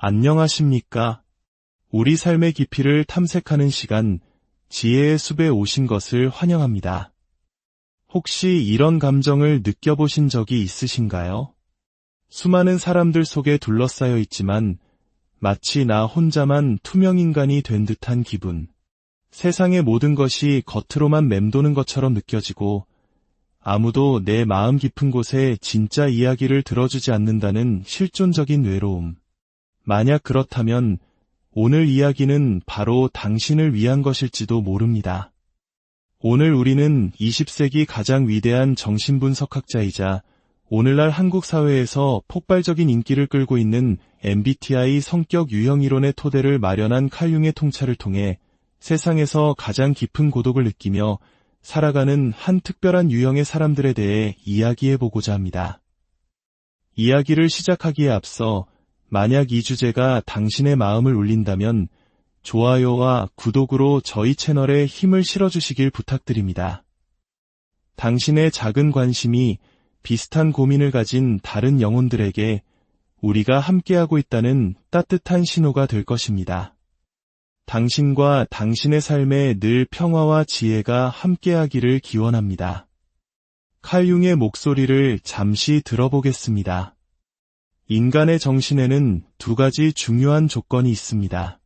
안녕하십니까? 우리 삶의 깊이를 탐색하는 시간, 지혜의 숲에 오신 것을 환영합니다. 혹시 이런 감정을 느껴보신 적이 있으신가요? 수많은 사람들 속에 둘러싸여 있지만 마치 나 혼자만 투명인간이 된 듯한 기분. 세상의 모든 것이 겉으로만 맴도는 것처럼 느껴지고 아무도 내 마음 깊은 곳에 진짜 이야기를 들어주지 않는다는 실존적인 외로움. 만약 그렇다면 오늘 이야기는 바로 당신을 위한 것일지도 모릅니다. 오늘 우리는 20세기 가장 위대한 정신분석학자이자 오늘날 한국 사회에서 폭발적인 인기를 끌고 있는 MBTI 성격 유형 이론의 토대를 마련한 칼 융의 통찰을 통해 세상에서 가장 깊은 고독을 느끼며 살아가는 한 특별한 유형의 사람들에 대해 이야기해보고자 합니다. 이야기를 시작하기에 앞서 만약 이 주제가 당신의 마음을 울린다면 좋아요와 구독으로 저희 채널에 힘을 실어주시길 부탁드립니다. 당신의 작은 관심이 비슷한 고민을 가진 다른 영혼들에게 우리가 함께하고 있다는 따뜻한 신호가 될 것입니다. 당신과 당신의 삶에 늘 평화와 지혜가 함께하기를 기원합니다. 칼 융의 목소리를 잠시 들어보겠습니다. 인간의 정신에는 두 가지 중요한 조건이 있습니다.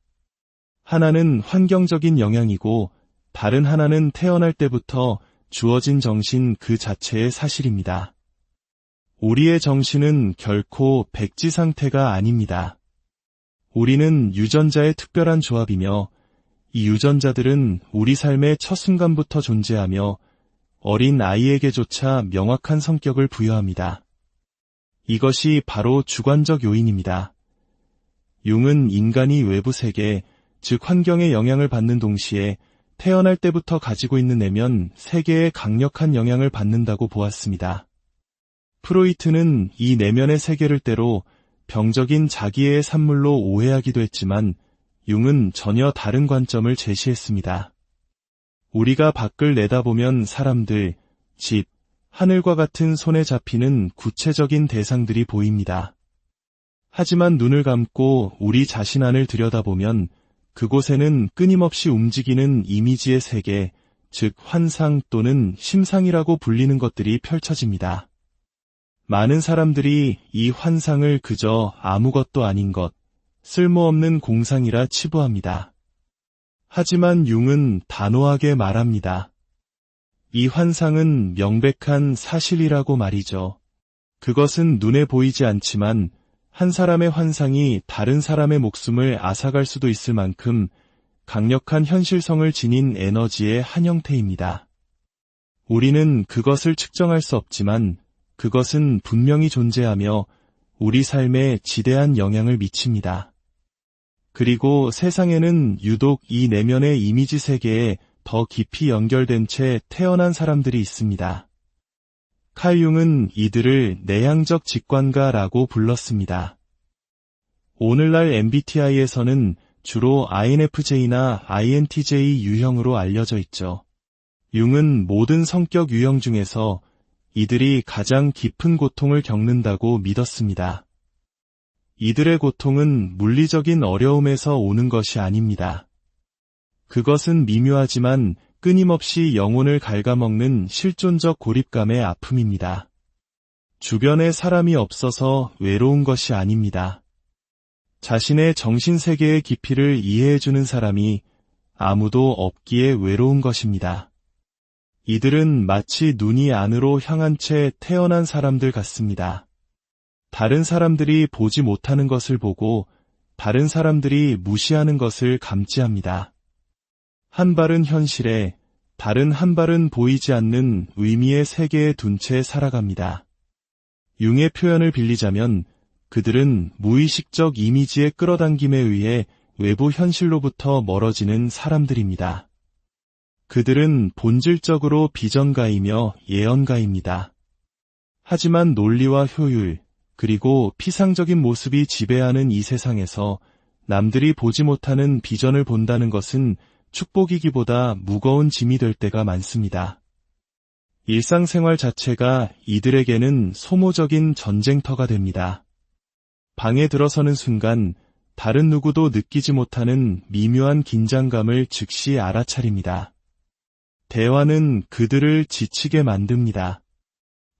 하나는 환경적인 영향이고 다른 하나는 태어날 때부터 주어진 정신 그 자체의 사실입니다. 우리의 정신은 결코 백지 상태가 아닙니다. 우리는 유전자의 특별한 조합이며 이 유전자들은 우리 삶의 첫 순간부터 존재하며 어린 아이에게조차 명확한 성격을 부여합니다. 이것이 바로 주관적 요인입니다. 융은 인간이 외부 세계, 즉 환경의 영향을 받는 동시에 태어날 때부터 가지고 있는 내면 세계에 강력한 영향을 받는다고 보았습니다. 프로이트는 이 내면의 세계를 때로 병적인 자기애의 산물로 오해하기도 했지만 융은 전혀 다른 관점을 제시했습니다. 우리가 밖을 내다보면 사람들, 집, 하늘과 같은 손에 잡히는 구체적인 대상들이 보입니다. 하지만 눈을 감고 우리 자신 안을 들여다보면 그곳에는 끊임없이 움직이는 이미지의 세계, 즉 환상 또는 심상이라고 불리는 것들이 펼쳐집니다. 많은 사람들이 이 환상을 그저 아무것도 아닌 것, 쓸모없는 공상이라 치부합니다. 하지만 융은 단호하게 말합니다. 이 환상은 명백한 사실이라고 말이죠. 그것은 눈에 보이지 않지만 한 사람의 환상이 다른 사람의 목숨을 앗아갈 수도 있을 만큼 강력한 현실성을 지닌 에너지의 한 형태입니다. 우리는 그것을 측정할 수 없지만 그것은 분명히 존재하며 우리 삶에 지대한 영향을 미칩니다. 그리고 세상에는 유독 이 내면의 이미지 세계에 더 깊이 연결된 채 태어난 사람들이 있습니다. 칼 융은 이들을 내향적 직관가라고 불렀습니다. 오늘날 MBTI에서는 주로 INFJ나 INTJ 유형으로 알려져 있죠. 융은 모든 성격 유형 중에서 이들이 가장 깊은 고통을 겪는다고 믿었습니다. 이들의 고통은 물리적인 어려움에서 오는 것이 아닙니다. 그것은 미묘하지만 끊임없이 영혼을 갉아먹는 실존적 고립감의 아픔입니다. 주변에 사람이 없어서 외로운 것이 아닙니다. 자신의 정신세계의 깊이를 이해해주는 사람이 아무도 없기에 외로운 것입니다. 이들은 마치 눈이 안으로 향한 채 태어난 사람들 같습니다. 다른 사람들이 보지 못하는 것을 보고 다른 사람들이 무시하는 것을 감지합니다. 한 발은 현실에, 다른 한 발은 보이지 않는 의미의 세계에 둔 채 살아갑니다. 융의 표현을 빌리자면 그들은 무의식적 이미지의 끌어당김에 의해 외부 현실로부터 멀어지는 사람들입니다. 그들은 본질적으로 비전가이며 예언가입니다. 하지만 논리와 효율, 그리고 피상적인 모습이 지배하는 이 세상에서 남들이 보지 못하는 비전을 본다는 것은 축복이기보다 무거운 짐이 될 때가 많습니다. 일상생활 자체가 이들에게는 소모적인 전쟁터가 됩니다. 방에 들어서는 순간 다른 누구도 느끼지 못하는 미묘한 긴장감을 즉시 알아차립니다. 대화는 그들을 지치게 만듭니다.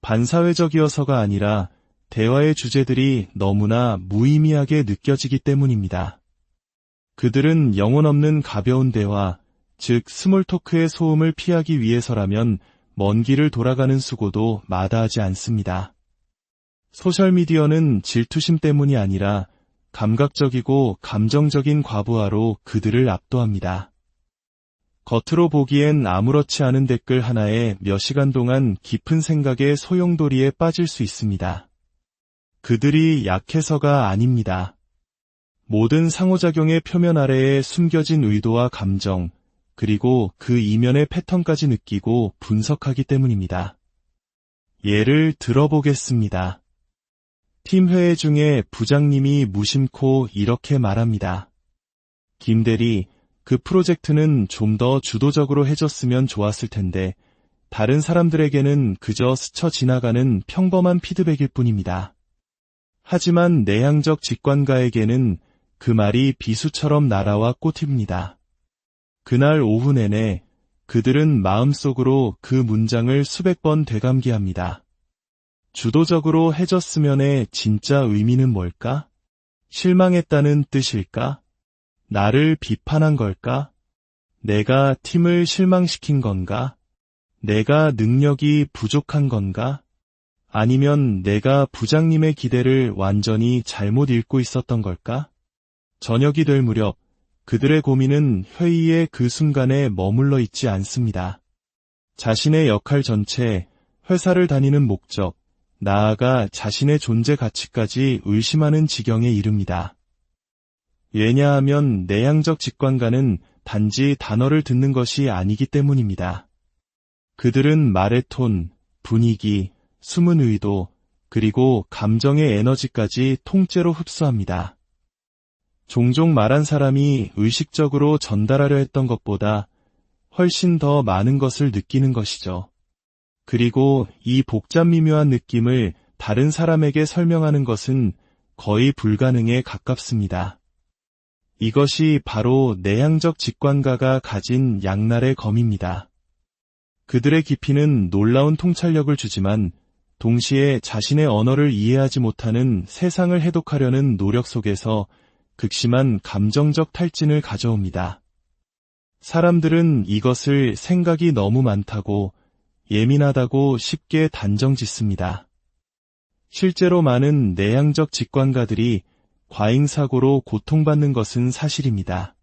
반사회적이어서가 아니라 대화의 주제들이 너무나 무의미하게 느껴지기 때문입니다. 그들은 영혼 없는 가벼운 대화, 즉 스몰 토크의 소음을 피하기 위해서라면 먼 길을 돌아가는 수고도 마다하지 않습니다. 소셜미디어는 질투심 때문이 아니라 감각적이고 감정적인 과부하로 그들을 압도합니다. 겉으로 보기엔 아무렇지 않은 댓글 하나에 몇 시간 동안 깊은 생각의 소용돌이에 빠질 수 있습니다. 그들이 약해서가 아닙니다. 모든 상호작용의 표면 아래에 숨겨진 의도와 감정, 그리고 그 이면의 패턴까지 느끼고 분석하기 때문입니다. 예를 들어보겠습니다. 팀 회의 중에 부장님이 무심코 이렇게 말합니다. 김 대리, 그 프로젝트는 좀 더 주도적으로 해줬으면 좋았을 텐데 다른 사람들에게는 그저 스쳐 지나가는 평범한 피드백일 뿐입니다. 하지만 내향적 직관가에게는 그 말이 비수처럼 날아와 꽂힙니다. 그날 오후 내내 그들은 마음속으로 그 문장을 수백 번 되감기합니다. 주도적으로 해줬으면의 진짜 의미는 뭘까? 실망했다는 뜻일까? 나를 비판한 걸까? 내가 팀을 실망시킨 건가? 내가 능력이 부족한 건가? 아니면 내가 부장님의 기대를 완전히 잘못 읽고 있었던 걸까? 저녁이 될 무렵 그들의 고민은 회의의 그 순간에 머물러 있지 않습니다. 자신의 역할 전체, 회사를 다니는 목적, 나아가 자신의 존재 가치까지 의심하는 지경에 이릅니다. 왜냐하면 내향적 직관가는 단지 단어를 듣는 것이 아니기 때문입니다. 그들은 말의 톤, 분위기, 숨은 의도, 그리고 감정의 에너지까지 통째로 흡수합니다. 종종 말한 사람이 의식적으로 전달하려 했던 것보다 훨씬 더 많은 것을 느끼는 것이죠. 그리고 이 복잡 미묘한 느낌을 다른 사람에게 설명하는 것은 거의 불가능에 가깝습니다. 이것이 바로 내향적 직관가가 가진 양날의 검입니다. 그들의 깊이는 놀라운 통찰력을 주지만 동시에 자신의 언어를 이해하지 못하는 세상을 해독하려는 노력 속에서 극심한 감정적 탈진을 가져옵니다. 사람들은 이것을 생각이 너무 많다고, 예민하다고 쉽게 단정짓습니다. 실제로 많은 내향적 직관가들이 과잉사고로 고통받는 것은 사실입니다.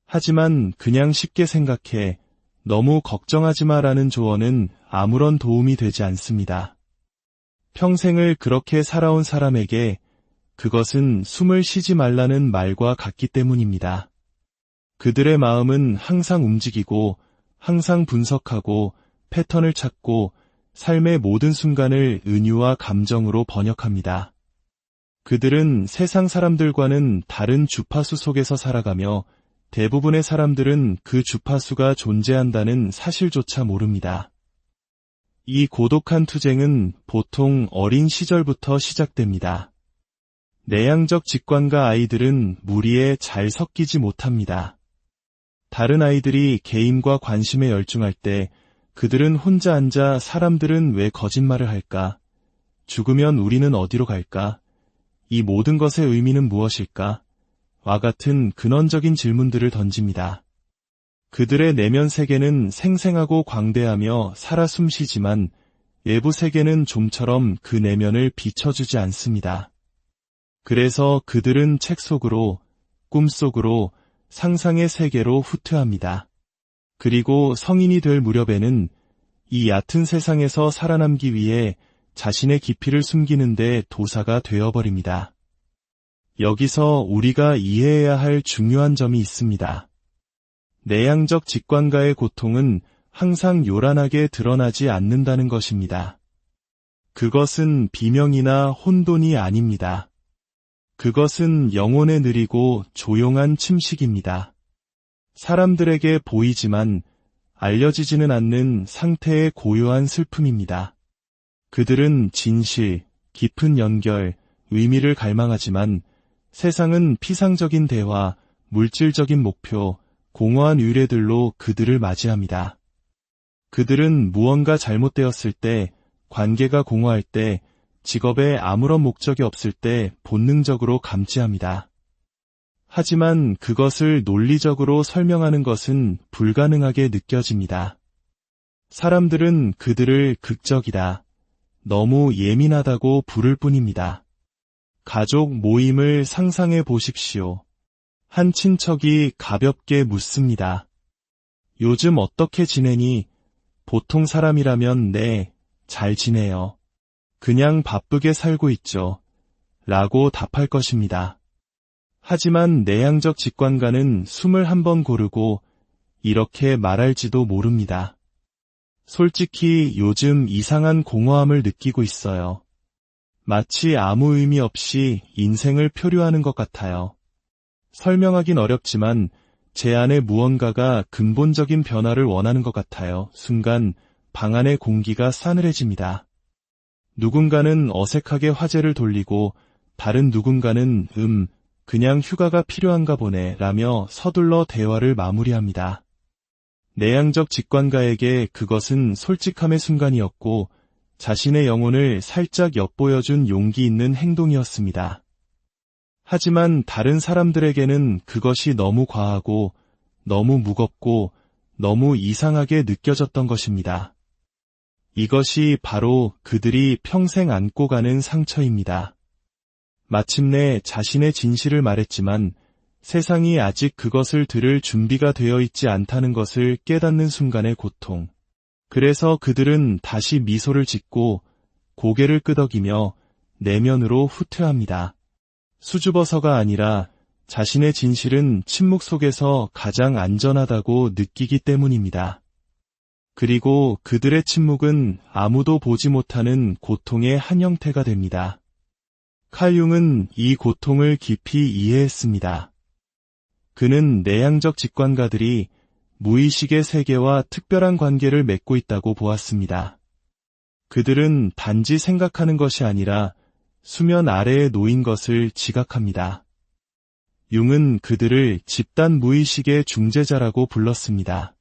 하지만 그냥 쉽게 생각해 너무 걱정하지 마라는 조언은 아무런 도움이 되지 않습니다. 평생을 그렇게 살아온 사람에게 그것은 숨을 쉬지 말라는 말과 같기 때문입니다. 그들의 마음은 항상 움직이고, 항상 분석하고, 패턴을 찾고, 삶의 모든 순간을 은유와 감정으로 번역합니다. 그들은 세상 사람들과는 다른 주파수 속에서 살아가며 대부분의 사람들은 그 주파수가 존재한다는 사실조차 모릅니다. 이 고독한 투쟁은 보통 어린 시절부터 시작됩니다. 내향적 직관가 아이들은 무리에 잘 섞이지 못합니다. 다른 아이들이 게임과 관심에 열중할 때 그들은 혼자 앉아 사람들은 왜 거짓말을 할까? 죽으면 우리는 어디로 갈까? 이 모든 것의 의미는 무엇일까? 와 같은 근원적인 질문들을 던집니다. 그들의 내면 세계는 생생하고 광대하며 살아 숨쉬지만 외부 세계는 좀처럼 그 내면을 비춰주지 않습니다. 그래서 그들은 책 속으로, 꿈 속으로, 상상의 세계로 후퇴합니다. 그리고 성인이 될 무렵에는 이 얕은 세상에서 살아남기 위해 자신의 깊이를 숨기는 데 도사가 되어버립니다. 여기서 우리가 이해해야 할 중요한 점이 있습니다. 내향적 직관가의 고통은 항상 요란하게 드러나지 않는다는 것입니다. 그것은 비명이나 혼돈이 아닙니다. 그것은 영혼에 느리고 조용한 침식입니다. 사람들에게 보이지만 알려지지는 않는 상태의 고요한 슬픔입니다. 그들은 진실, 깊은 연결, 의미를 갈망하지만 세상은 피상적인 대화, 물질적인 목표, 공허한 의뢰들로 그들을 맞이합니다. 그들은 무언가 잘못되었을 때, 관계가 공허할 때, 직업에 아무런 목적이 없을 때 본능적으로 감지합니다. 하지만 그것을 논리적으로 설명하는 것은 불가능하게 느껴집니다. 사람들은 그들을 극적이다, 너무 예민하다고 부를 뿐입니다. 가족 모임을 상상해 보십시오. 한 친척이 가볍게 묻습니다. 요즘 어떻게 지내니? 보통 사람이라면 네, 잘 지내요. 그냥 바쁘게 살고 있죠. 라고 답할 것입니다. 하지만 내향적 직관가는 숨을 한번 고르고 이렇게 말할지도 모릅니다. 솔직히 요즘 이상한 공허함을 느끼고 있어요. 마치 아무 의미 없이 인생을 표류하는 것 같아요. 설명하긴 어렵지만 제 안에 무언가가 근본적인 변화를 원하는 것 같아요. 순간 방 안의 공기가 싸늘해집니다. 누군가는 어색하게 화제를 돌리고 다른 누군가는 그냥 휴가가 필요한가 보네 라며 서둘러 대화를 마무리합니다. 내향적 직관가에게 그것은 솔직함의 순간이었고 자신의 영혼을 살짝 엿보여준 용기 있는 행동이었습니다. 하지만 다른 사람들에게는 그것이 너무 과하고 너무 무겁고 너무 이상하게 느껴졌던 것입니다. 이것이 바로 그들이 평생 안고 가는 상처입니다. 마침내 자신의 진실을 말했지만 세상이 아직 그것을 들을 준비가 되어 있지 않다는 것을 깨닫는 순간의 고통. 그래서 그들은 다시 미소를 짓고 고개를 끄덕이며 내면으로 후퇴합니다. 수줍어서가 아니라 자신의 진실은 침묵 속에서 가장 안전하다고 느끼기 때문입니다. 그리고 그들의 침묵은 아무도 보지 못하는 고통의 한 형태가 됩니다. 칼 융은 이 고통을 깊이 이해했습니다. 그는 내향적 직관가들이 무의식의 세계와 특별한 관계를 맺고 있다고 보았습니다. 그들은 단지 생각하는 것이 아니라 수면 아래에 놓인 것을 지각합니다. 융은 그들을 집단 무의식의 중재자라고 불렀습니다.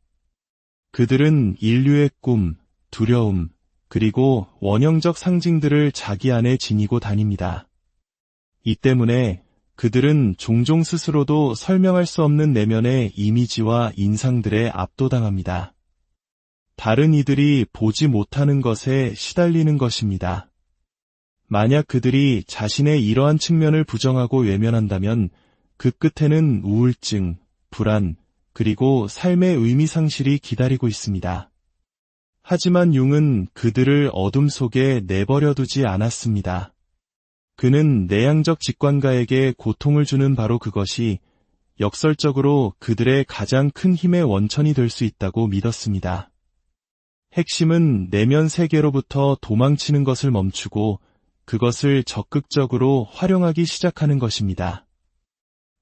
그들은 인류의 꿈, 두려움, 그리고 원형적 상징들을 자기 안에 지니고 다닙니다. 이 때문에 그들은 종종 스스로도 설명할 수 없는 내면의 이미지와 인상들에 압도당합니다. 다른 이들이 보지 못하는 것에 시달리는 것입니다. 만약 그들이 자신의 이러한 측면을 부정하고 외면한다면 그 끝에는 우울증, 불안, 그리고 삶의 의미 상실이 기다리고 있습니다. 하지만 융은 그들을 어둠 속에 내버려 두지 않았습니다. 그는 내향적 직관가에게 고통을 주는 바로 그것이 역설적으로 그들의 가장 큰 힘의 원천이 될 수 있다고 믿었습니다. 핵심은 내면 세계로부터 도망치는 것을 멈추고 그것을 적극적으로 활용하기 시작하는 것입니다.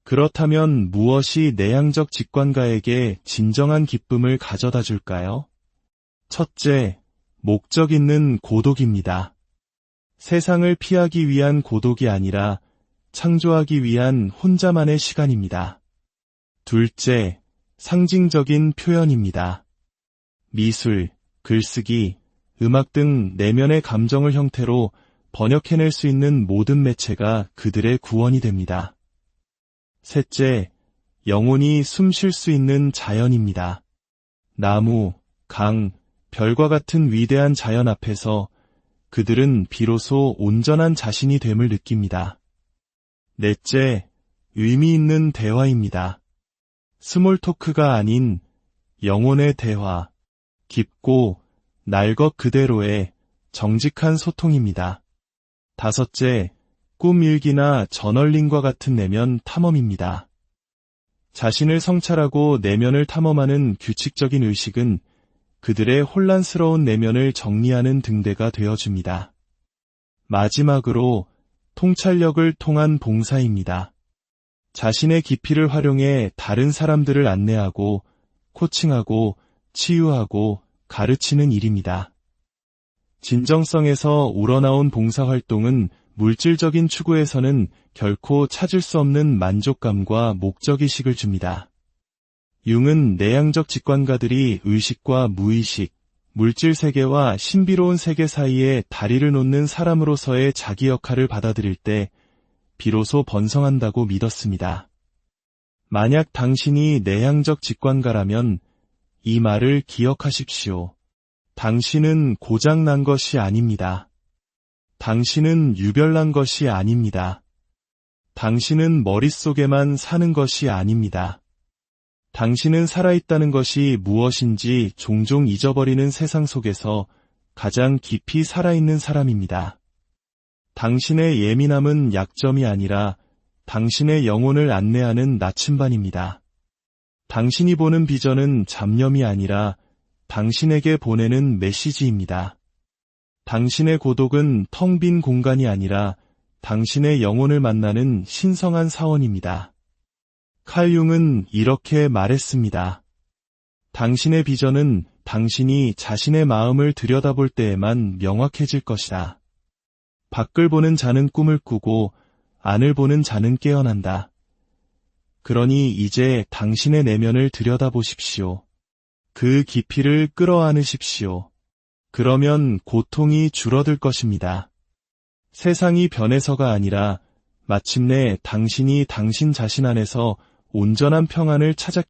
그렇다면 무엇이 내향적 직관가에게 진정한 기쁨을 가져다 줄까요? 첫째, 목적 있는 고독입니다. 세상을 피하기 위한 고독이 아니라 창조하기 위한 혼자만의 시간입니다. 둘째, 상징적인 표현입니다. 미술, 글쓰기, 음악 등 내면의 감정을 형태로 번역해낼 수 있는 모든 매체가 그들의 구원이 됩니다. 셋째, 영혼이 숨 쉴 수 있는 자연입니다. 나무, 강, 별과 같은 위대한 자연 앞에서 그들은 비로소 온전한 자신이 됨을 느낍니다. 넷째, 의미 있는 대화입니다. 스몰 토크가 아닌 영혼의 대화, 깊고 날 것 그대로의 정직한 소통입니다. 다섯째, 꿈 일기나 저널링과 같은 내면 탐험입니다. 자신을 성찰하고 내면을 탐험하는 규칙적인 의식은 그들의 혼란스러운 내면을 정리하는 등대가 되어줍니다. 마지막으로 통찰력을 통한 봉사입니다. 자신의 깊이를 활용해 다른 사람들을 안내하고 코칭하고 치유하고 가르치는 일입니다. 진정성에서 우러나온 봉사활동은 물질적인 추구에서는 결코 찾을 수 없는 만족감과 목적의식을 줍니다. 융은 내향적 직관가들이 의식과 무의식, 물질 세계와 신비로운 세계 사이에 다리를 놓는 사람으로서의 자기 역할을 받아들일 때 비로소 번성한다고 믿었습니다. 만약 당신이 내향적 직관가라면 이 말을 기억하십시오. 당신은 고장난 것이 아닙니다. 당신은 유별난 것이 아닙니다. 당신은 머릿속에만 사는 것이 아닙니다. 당신은 살아있다는 것이 무엇인지 종종 잊어버리는 세상 속에서 가장 깊이 살아있는 사람입니다. 당신의 예민함은 약점이 아니라 당신의 영혼을 안내하는 나침반입니다. 당신이 보는 비전은 잡념이 아니라 당신에게 보내는 메시지입니다. 당신의 고독은 텅 빈 공간이 아니라 당신의 영혼을 만나는 신성한 사원입니다. 칼 융은 이렇게 말했습니다. 당신의 비전은 당신이 자신의 마음을 들여다볼 때에만 명확해질 것이다. 밖을 보는 자는 꿈을 꾸고 안을 보는 자는 깨어난다. 그러니 이제 당신의 내면을 들여다보십시오. 그 깊이를 끌어안으십시오. 그러면 고통이 줄어들 것입니다. 세상이 변해서가 아니라 마침내 당신이 당신 자신 안에서 온전한 평안을 찾았기